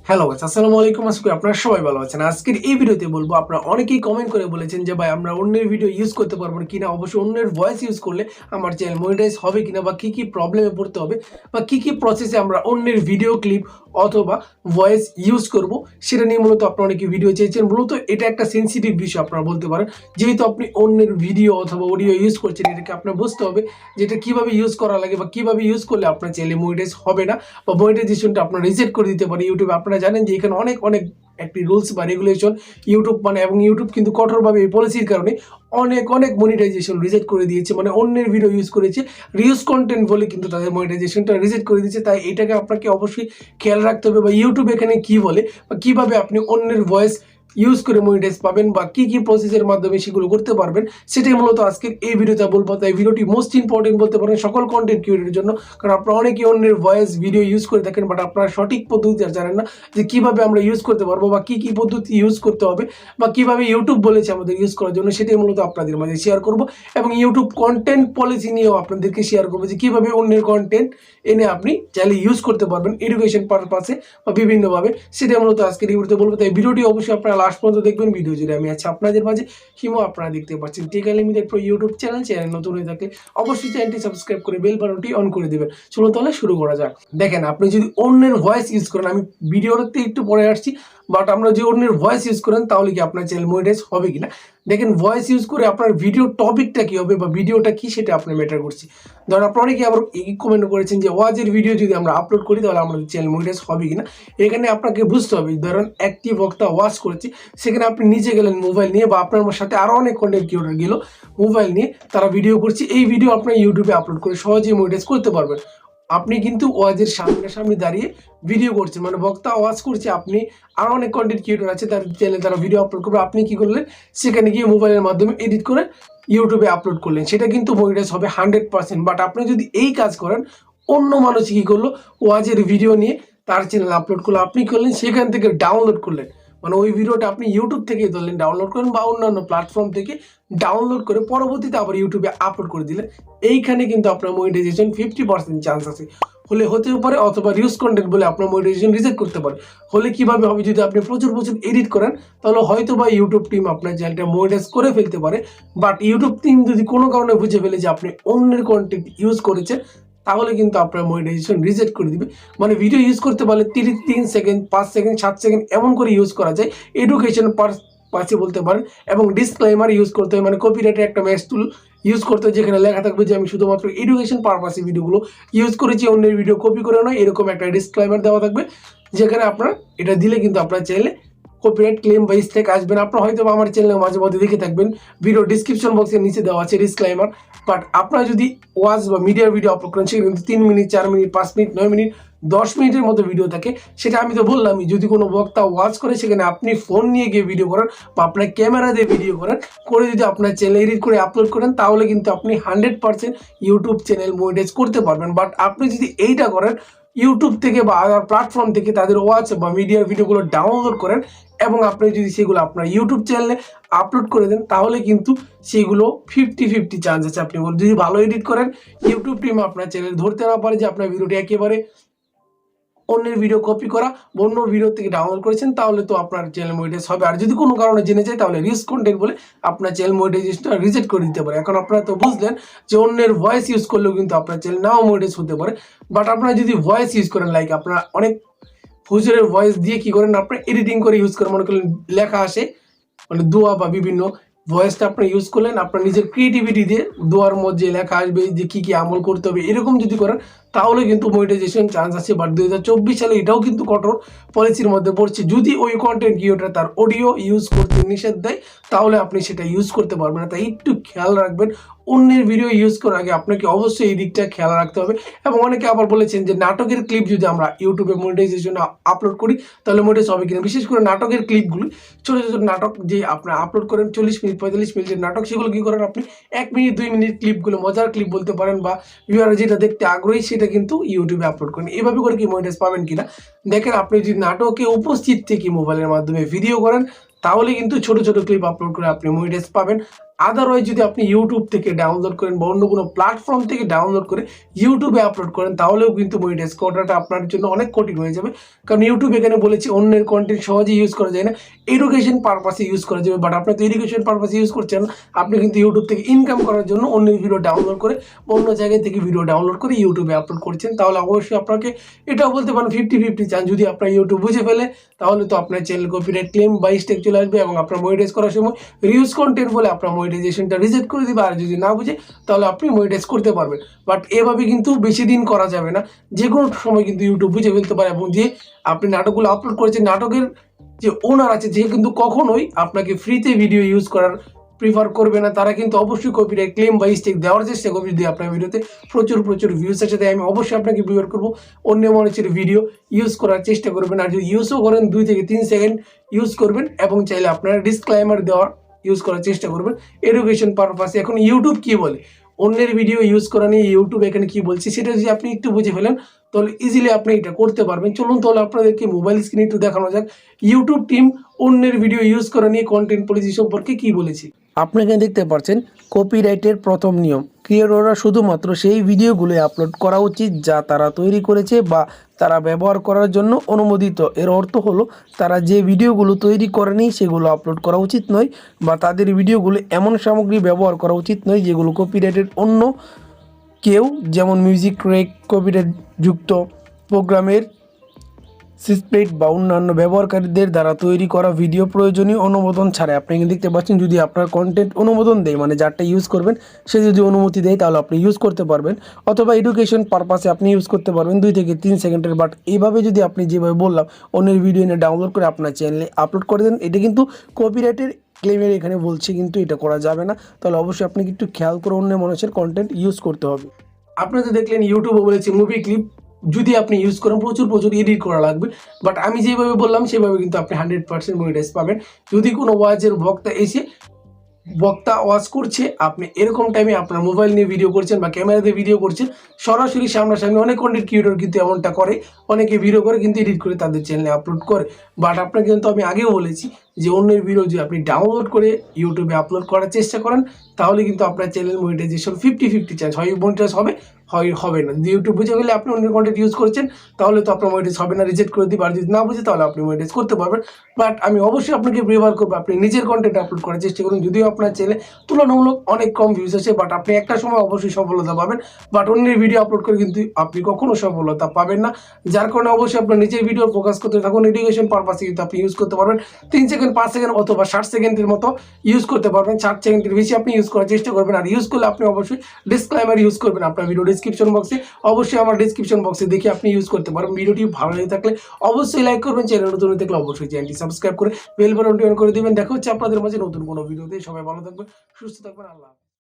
Hello guys, আসসালামু আলাইকুম। আজকে আপনারা সবাই ভালো আছেন। আজকের এই ভিডিওতে বলবো, আপনারা অনেকেই কমেন্ট করে বলেছেন যে ভাই আমরা অন্যের ভিডিও ইউজ করতে পারবো কিনা, অবশ্যই অন্যের ভয়েস ইউজ করলে আমার চ্যানেল মনিটাইজ হবে কিনা, বা কি কি প্রবলেমে পড়তে হবে, বা কি কি প্রসেসে আমরা অন্যের ভিডিও ক্লিপ অথবা ভয়েস ইউজ করব, সেটা নিয়ে মূলত আপনারা অনেকে ভিডিও চেয়েছেন। মূলত এটা একটা সেন্সিটিভ বিষয় আপনারা বলতে পারেন, যেহেতু আপনি অন্যের ভিডিও অথবা অডিও ইউজ করছেন, এটাকে আপনার বুঝতে হবে যে এটা কিভাবে ইউজ করা লাগে বা কিভাবে ইউজ করলে আপনার চ্যানেলে মনিটাইজ হবে না, বা মনিটাইজেশনটা আপনার রিসেট করে দিতে পারে ইউটিউবে। আপনারা জানেন যে এখানে অনেক অনেক একটি রুলস বা রেগুলেশন ইউটিউব এবং ইউটিউব কিন্তু কঠোরভাবে এই পলিসির কারণে অনেক অনেক মনিটাইজেশন রিজেক্ট করে দিয়েছে। অন্যের ভিডিও ইউজ করেছে, রিউজ কন্টেন্ট বলে কিন্তু তাদের মনিটাইজেশনটা রিজেক্ট করে দিয়েছে। তাই এটাকে আপনাকে অবশ্যই খেয়াল রাখতে হবে, বা ইউটিউব এখানে কি বলে বা কিভাবে আপনি অন্যের ভয়েস ইউজ করে মনিটাইজ পাবেন, বা কি কি প্রসেসের মাধ্যমে সেগুলো করতে পারবেন, সেটাই মূলত আজকের এই ভিডিওতে বলবো। তাই ভিডিওটি মোস্ট ইম্পর্টেন্ট বলতে পারেন সকল কন্টেন্ট ক্রিয়েটরের জন্য, কারণ আপনারা অনেকে অন্যের ভয়েস ভিডিও ইউজ করে থাকেন, বাট আপনারা সঠিক পদ্ধতি জানেন না যে কিভাবে আমরা ইউজ করতে পারবো, বা কি কি পদ্ধতি ইউজ করতে হবে, বা কিভাবে ইউটিউব বলেছে আমাদের ইউজ করার জন্য। সেটাই মূলত আপনাদের মাঝে শেয়ার করব, এবং ইউটিউব কন্টেন্ট পলিসি নিয়েও আপনাদেরকে শেয়ার করবো যে কিভাবে অন্যের কন্টেন্ট এনে আপনি চাইলে ইউজ করতে পারবেন এডুকেশন পারপাসে বা বিভিন্নভাবে। সেটাই মূলত আজকের এই ভিডিওতে বলবো। তাই ভিডিওটি অবশ্যই আপনারা লাস্ট পর্যন্ত দেখবেন। ভিডিও জুড়ে আমি আছি আপনাদের মাঝে হিমো। আপনারা দেখতে পাচ্ছেন tech limited pro YouTube channel নতুন হয়ে থাকলে অবশ্যই চ্যানেলটি সাবস্ক্রাইব করে বেল বাটনটি অন করে দিবেন। চলুন তাহলে শুরু করা যাক। দেখেন, আপনি যদি অন্যের ভয়েস ইউজ করেন, আমি ভিডিওতে একটু পরে আসছি, বাট আমরা যদি অন্যের ভয়েস ইউজ করেন তাহলে কি আপনার চ্যানেল মনিটাইজ হবে কিনা। দেখেন, ভয়েস ইউজ করে আপনার ভিডিও টপিকটা কি হবে বা ভিডিওটা কি সেটা আপনার ম্যাটার করছে। ধরেন আপনারা অনেকে আবার কমেন্ট করেছেন যে ওয়াজের ভিডিও যদি আমরা আপলোড করি তাহলে আমাদের চ্যানেল মনিটাইজ হবে কিনা। এখানে আপনাকে বুঝতে হবে, ধরেন একটি বক্তা ওয়াজ করেছে, সেখানে আপনি নিজে গেলেন মোবাইল নিয়ে, বা আপনার সাথে আরও অনেক কন্টেন্ট ক্রিয়েটর গেল মোবাইল নিয়ে, তারা ভিডিও করছে, এই ভিডিও আপনার ইউটিউবে আপলোড করে সহজেই মনিটাইজ করতে পারবেন। আপনি কিন্তু ওয়াজের সামনে দাঁড়িয়ে ভিডিও করছেন, বক্তা ওয়াজ করছে, আপনি আরও অনেক কন্টেন্ট ক্রিয়েটর আছে তার চ্যানেলে তারা ভিডিও আপলোড করবে, আপনি কি করলেন সেখানে গিয়ে মোবাইলের মাধ্যমে এডিট করে ইউটিউবে আপলোড করলেন, সেটা কিন্তু মনিটাইজ হবে 100%। বাট আপনি যদি এই কাজ করেন, অন্য মানুষ কি করলো, ওয়াজের ভিডিও নিয়ে তার চ্যানেলে আপলোড করলো, আপনি করলেন সেখান থেকে ডাউনলোড করলেন, ওই ভিডিওটা আপনি ইউটিউব থেকে ধরলেন ডাউনলোড করেন বা অন্যান্য প্ল্যাটফর্ম থেকে ডাউনলোড করে পরবর্তীতে আবার ইউটিউবে আপলোড করে দিলেন, এইখানে কিন্তু আপনার মনিটাইজেশন 50% চান্স আছে। হলে হতেও পারে, অথবা রিউজ কন্টেন্ট বলে আপনার মনিটাইজেশন রিজেক্ট করতে পারে। হলে কিভাবে হবে, যদি আপনি প্রচুর প্রচুর এডিট করেন তাহলে হয়তো বা ইউটিউব টিম আপনার চ্যানেলটা মনিটাইজ করে ফেলতে পারে। বাট ইউটিউব টিম যদি কোনো কারণে বুঝে ফেলে যে আপনি অন্যের কন্টেন্ট ইউজ করেছেন, তাহলে কিন্তু আপনার মনিটাইজেশন রিজেক্ট করে দিবে। ভিডিও ইউজ করতে পারলে 3 সেকেন্ড, 5 সেকেন্ড, 7 সেকেন্ড এমন করে ইউজ করা যায় এডুকেশন পাশে বলতে পারেন। এবং ডিসক্লেমার ইউজ করতে হয়, কপিরাইটের একটা ম্যাচ টুল ইউজ করতে হয়, যেখানে লেখা থাকবে যে আমি শুধুমাত্র এডুকেশন পারপাসে ভিডিওগুলো ইউজ করেছি, অন্যের ভিডিও কপি করে নয়, এরকম একটা ডিসক্লেমার দেওয়া থাকবে, যেখানে আপনার এটা দিলে কিন্তু আপনার চ্যানেলে কপিরাইট ক্লেম বা স্ট্রাইক আসবে না। আপনারা হয়তো আমার চ্যানেলে মাঝে মধ্যে দেখে থাকবেন, ভিডিও ডিসক্রিপশন বক্সের নিচে দেওয়া আছে ডিসক্লেমার। বাট আপনারা যদি ওয়াজ বা মিডিয়ার ভিডিও আপলোড করেন, সেটা কিন্তু 3 মিনিট, 4 মিনিট, 5 মিনিট, 9 মিনিট, 10 মিনিটের মতো ভিডিও থাকে। সেটা আমি তো বললামই, যদি কোনো বক্তা ওয়াজ করে সেখানে আপনি ফোন নিয়ে গিয়ে ভিডিও করেন বা আপনার ক্যামেরা দিয়ে ভিডিও করেন, করে যদি আপনার চ্যানেল এডিট করে আপলোড করেন, তাহলে কিন্তু আপনি 100% ইউটিউব চ্যানেল মনিটাইজ করতে পারবেন। বাট আপনি যদি এইটা করেন, ইউটিউব থেকে বা আদার প্ল্যাটফর্ম থেকে তাদের ওয়াচ বা মিডিয়ার ভিডিওগুলো ডাউনলোড করেন, এবং আপনি যদি সেগুলো আপনার ইউটিউব চ্যানেলে আপলোড করে দেন, তাহলে কিন্তু সেগুলো 50-50 চান্স আছে। আপনি যদি ভালো এডিট করেন, ইউটিউব টিম আপনার চ্যানেল ধরতে না পারে যে আপনার ভিডিওটি একেবারে অন্যের ভিডিও কপি করা, অন্য ভিডিও থেকে ডাউনলোড করেছেন, তাহলে তো আপনার চ্যানেল মনিটাইজ হবে। আর যদি কোনো কারণে জেনে যায়, তাহলে রিস্ক কন্টেন্ট বলে আপনার চ্যানেল মনিটাইজেশনটা রিজেক্ট করে দিতে পারে। এখন আপনারা তো বুঝলেন যে অন্যের ভয়েস ইউজ করলেও কিন্তু আপনার চ্যানেল নাও মনিটাইজ হতে পারে। বাট আপনারা যদি ভয়েস ইউজ করেন, লাইক আপনারা অনেক হুজুরের ভয়েস দিয়ে কি করেন, আপনারা এডিটিং করে ইউজ করেন, মনে করেন লেখা আসে, দোয়া বা বিভিন্ন ভয়েসটা আপনি ইউজ করলেন, আপনার নিজের ক্রিয়েটিভিটি দিয়ে দোয়ার মধ্যে লেখা আসবে যে কি কি আমল করতে হবে, এরকম যদি করেন, তাহলে কিন্তু মনিটাইজেশন চান্স আছে। বাট 2024 সালে এটাও কিন্তু কঠোর পলিসির মধ্যে পড়ছে, যদি ওই কন্টেন্ট ক্রিয়েটর তার অডিও ইউজ করতে নিষেধ দেয়, তাহলে আপনি সেটা ইউজ করতে পারবেন না। তাই একটু খেয়াল রাখবেন, অন্যের ভিডিও ইউজ করার আগে আপনাকে অবশ্যই এই দিকটা খেয়াল রাখতে হবে। এবং অনেকে আবার বলেছেন যে নাটকের ক্লিপ যদি আমরা ইউটিউবে মনিটাইজেশন আপলোড করি, তাহলে মনিটাইজ হবে কিনা। বিশেষ করে নাটকের ক্লিপগুলি, ছোটো ছোটো নাটক যে আপনার আপলোড করেন 40 মিনিট, 45 মিনিটের নাটক, সেগুলো কী করেন আপনি 1 মিনিট, 2 মিনিট ক্লিপগুলো, মজার ক্লিপ বলতে পারেন, বা ভিউয়াররা যেটা দেখতে আগ্রহী সেটা কিন্তু ইউটিউবে আপলোড করেন। এভাবে করে কি মনিটাইজ পাবেন কিনা দেখেন। আপনি যদি নাটকে উপস্থিত থেকে মোবাইলের মাধ্যমে ভিডিও করেন, তাহলে কিন্তু ছোট ছোট ক্লিপ আপলোড করে আপনি মনিটাইজ পাবেন। আদারওয়াইজ যদি আপনি ইউটিউব থেকে ডাউনলোড করেন বা অন্য কোনো প্ল্যাটফর্ম থেকে ডাউনলোড করে ইউটিউবে আপলোড করেন, তাহলেও কিন্তু মনিটাইজ করাটা আপনার জন্য অনেক কঠিন হয়ে যাবে। কারণ ইউটিউব এখানে বলেছি অন্যের কন্টেন্ট সহজে ইউজ করা যায় না, এডুকেশন পারপাসে ইউজ করা যাবে। বাট আপনি তো এডুকেশন পারপাসে ইউজ করছেন, আপনি কিন্তু ইউটিউব থেকে ইনকাম করার জন্য অন্যের ভিডিও ডাউনলোড করে অন্য জায়গায় থেকে ভিডিও ডাউনলোড করে ইউটিউবে আপলোড করছেন। তাহলে অবশ্যই আপনাকে এটাও বলতে পারেন 50-50 চান্স, যদি আপনার ইউটিউব বুঝে ফেলে তাহলে তো আপনার চ্যানেল কপিরাইট ক্লেম বা স্ট্রাইক চলে আসবে এবং আপনার মনিটাইজ করার সময় রিউজ কন্টেন্ট বলে আপনার মনিটাইজেশনটা রিজেক্ট করে দিবে। আর যদি না বুঝে তাহলে আপনি মনিটাইজ করতে পারবেন। বাট এভাবে কিন্তু বেশি দিন করা যাবে না, যে কোনো সময় কিন্তু ইউটিউব বুঝে ফেলতে পারে। এবং যে আপনি নাটকগুলো আপলোড করেছেন, নাটকের যে ওনার আছে যে কিন্তু কখনোই আপনাকে ফ্রিতে ভিডিও ইউজ করার প্রিফার করবে না, তারা কিন্তু অবশ্যই কপিরাইট ক্লেম বা স্ট্রাইক দেওয়ার চেষ্টা করবে যদি আপনার ভিডিওতে প্রচুর ভিউজ আসে। তাই আমি অবশ্যই আপনাকে প্রিফার করবো অন্য মানুষের ভিডিও ইউজ করার চেষ্টা করবেন। আর যদি ইউজও করেন 2 থেকে 3 সেকেন্ড ইউজ করবেন এবং চাইলে আপনারা ডিসক্লাইমার দেওয়ার ইউজ করার চেষ্টা করবেন এডুকেশন পারপাসে। এখন ইউটিউব কি বলে, অন্যের ভিডিও ইউজ করা নিয়ে ইউটিউব এখানে কি বলছে সেটা যদি আপনি একটু বুঝে ফেলেন তাহলে ইজিলি আপনি এটা করতে পারবেন। চলুন তাহলে আপনাদেরকে মোবাইল স্ক্রিনে একটু দেখানো যাক ইউটিউব টিম অন্যের ভিডিও ইউজ করা নিয়ে কন্টেন্ট পলিসি সম্পর্কে কি বলেছে। আপনি এখানে দেখতে পাচ্ছেন কপিরাইটের প্রথম নিয়ম, ক্রিয়েটররা শুধুমাত্র সেই ভিডিওগুলো আপলোড করা উচিত যা তারা তৈরি করেছে বা তারা ব্যবহার করার জন্য অনুমোদিত। এর অর্থ হলো তারা যে ভিডিওগুলো তৈরি করেনি সেগুলো আপলোড করা উচিত নয়, বা তাদের ভিডিওগুলো এমন সামগ্রী ব্যবহার করা উচিত নয় যেগুলো কপিরাইটেড অন্য কেউ, যেমন মিউজিক রেক, কপিরাইট যুক্ত প্রোগ্রামের সিসপ্লেট বা অন্যান্য ব্যবহারকারীদের দ্বারা তৈরি করা ভিডিও প্রয়োজনীয় অনুমোদন ছাড়াই। আপনি কিন্তু দেখতে পাচ্ছেন যদি আপনার কন্টেন্ট অনুমোদন দেয়, মানে যারটা ইউজ করবেন সে যদি অনুমতি দেয় তাহলে আপনি ইউজ করতে পারবেন, অথবা এডুকেশন পারপাসে আপনি ইউজ করতে পারবেন 2 থেকে 3 সেকেন্ডের। বাট এইভাবে যদি আপনি যেভাবে বললাম অন্যের ভিডিও এনে ডাউনলোড করে আপনার চ্যানেলে আপলোড করে দেন, এটা কিন্তু কপিরাইটের ক্লেমের এখানে বলছে, কিন্তু এটা করা যাবে না। তাহলে অবশ্যই আপনাকে একটু খেয়াল করে অন্য মানুষের কন্টেন্ট ইউজ করতে হবে। আপনি তো দেখলেন ইউটিউবে বলেছে মুভি ক্লিপ যদি আপনি ইউজ করেন প্রচুর এডিট করা লাগবে। বাট আমি যেভাবে বললাম সেভাবে কিন্তু আপনি 100% মনিটাইজ পাবেন। যদি কোনো ওয়াজের বক্তা ওয়াজ করছে, আপনি এরকম টাইমে আপনার মোবাইল নিয়ে ভিডিও করছেন বা ক্যামেরা দিয়ে ভিডিও করছেন, সরাসরি সামনাসামনি অনেক কন্টেন্ট ক্রিয়েটর কিন্তু এমনটা করে, অনেকে ভিডিও করে কিন্তু এডিট করে তাদের চ্যানেলে আপলোড করে। বাট আপনাকে কিন্তু আমি আগেও বলেছি যে অন্যের ভিডিও যদি আপনি ডাউনলোড করে ইউটিউবে আপলোড করার চেষ্টা করেন তাহলে কিন্তু আপনার চ্যানেল মনিটাইজেশন 50-50 চান্স, হয় মনিটাইজ হবে হয় হবে না। যদি ইউটিউব বুঝে গেলে আপনি অন্যের কন্টেন্ট ইউজ করছেন তাহলে তো আপনার মনিটাইজ হবে না, রিজেক্ট করে দিবে। আর যদি না বুঝে তাহলে আপনি মনিটাইজ করতে পারবেন। বাট আমি অবশ্যই আপনাকে প্রিফার করবো আপনি নিজের কন্টেন্ট আপলোড করার চেষ্টা করুন। যদিও আপনার চ্যানেলে তুলনামূলক অনেক কম ভিউজ আসে, বাট আপনি একটা সময় অবশ্যই সফলতা পাবেন। বাট অন্যের ভিডিও আপলোড করে কিন্তু আপনি কখনো সফলতা পাবেন না। যার কারণে অবশ্যই আপনার নিজের ভিডিও ফোকাস করতে থাকুন। এডুকেশন পারপাসে কিন্তু আপনি ইউজ করতে পারবেন 3 সেকেন্ড, 5 সেকেন্ড অথবা 60 সেকেন্ডের মতো ইউজ করতে পারবেন। 60 সেকেন্ডের বেশি আপনি ইউজ করার চেষ্টা করবেন। আর ইউজ করলে আপনি অবশ্যই ডিসক্লেমার ইউজ করবেন আপনার ভিডিও ডিসক্রিপশন বক্সে। অবশ্যই আমার ডিসক্রিপশন বক্সে দেখে আপনি ইউজ করতে পারেন। ভিডিওটি ভালো লেগে থাকলে অবশ্যই লাইক করবেন, চ্যানেল নতুন হয়ে থাকলে অবশ্যই চ্যানেলটি সাবস্ক্রাইব করে বেল বাটনটি অন করে দিবেন। দেখা হচ্ছে আপনাদের মাঝে নতুন কোনো ভিডিওতে। সবাই ভালো থাকবেন, সুস্থ থাকবেন, আল্লাহ।